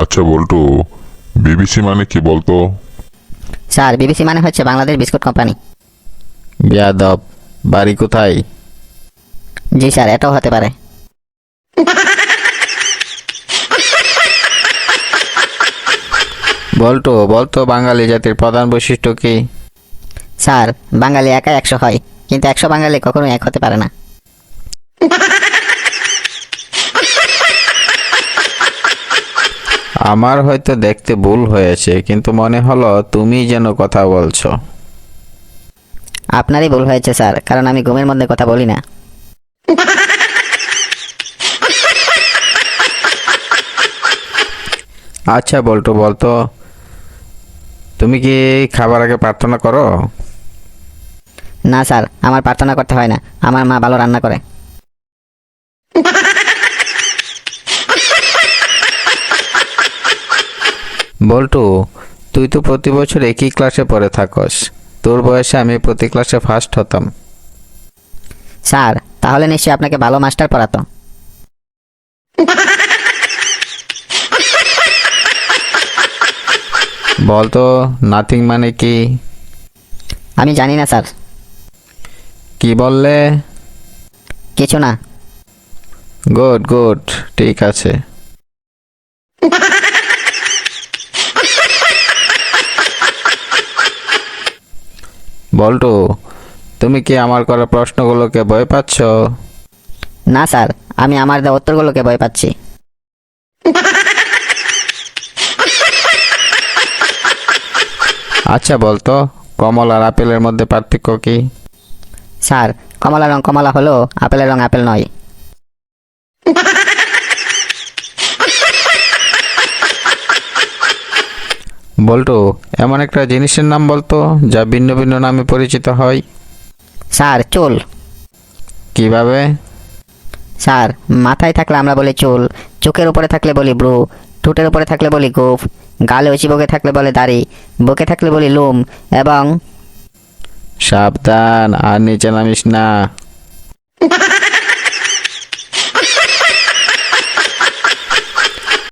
আচ্ছা বল্টু, বিবিসি মানে কি বলতো? স্যার, বিবিসি মানে হচ্ছে বাংলাদেশ বিস্কুট কোম্পানি। বেয়াদব, বাড়ি কোথায়? জি স্যার, এটাও হতে পারে। বল্টু, বলতো বাঙালি জাতির প্রধান বৈশিষ্ট্য কি? স্যার, বাঙালি একাই 100 হয়, কিন্তু 100 বাঙালি কখনোই এক হতে পারে না। আমার হয়তো দেখতে ভুল হয়েছে, কিন্তু মনে হলো তুমি যেন কথা বলছো। আপনারই ভুল হয়েছে স্যার, কারণ আমি ঘুমের মধ্যে কথা বলি না। আচ্ছা বল্টু, বলতো তুমি কি খাবার আগে প্রার্থনা করো? না স্যার, আমার প্রার্থনা করতে হয় না, আমার মা ভালো রান্না করে। বল্টু, তুই তো প্রতি বছর একই ক্লাসে পড়ে থাকস। তোর বয়সে আমি প্রতি ক্লাসে ফার্স্ট হতাম। স্যার, তাহলে নিশ্চয়ই আপনাকে ভালো মাস্টার পড়াতো। বলতো নাথিং মানে কি? আমি জানি না স্যার। কি বললে? কিছু না। গুড গুড, ঠিক আছে। বল্টু, তুমি কি আমার করা প্রশ্নগুলোকে ভয় পাচ্ছ? না স্যার, আমি আমার দেওয়া উত্তরগুলোকে ভয় পাচ্ছি। আচ্ছা বলতো, কমলা আর আপেলের মধ্যে পার্থক্য কি? স্যার, কমলা রং কমলা হলেও আপেলের রং আপেল নয়। বল্টু, এমন একটা জিনিসের নাম বলতো যা ভিন্ন ভিন্ন নামে পরিচিত হয়। স্যার, চুল। কিভাবে? স্যার, মাথায় থাকলে আমরা বলি চুল, চোখের উপরে থাকলে বলি ব্রু, ঠোঁটের উপরে থাকলে বলি গোফ, গালে ও চিবুকে থাকলে বলে দাড়ি, বুকে থাকলে বলি লোম, এবং সাবধান, আর নিচে নামিস না।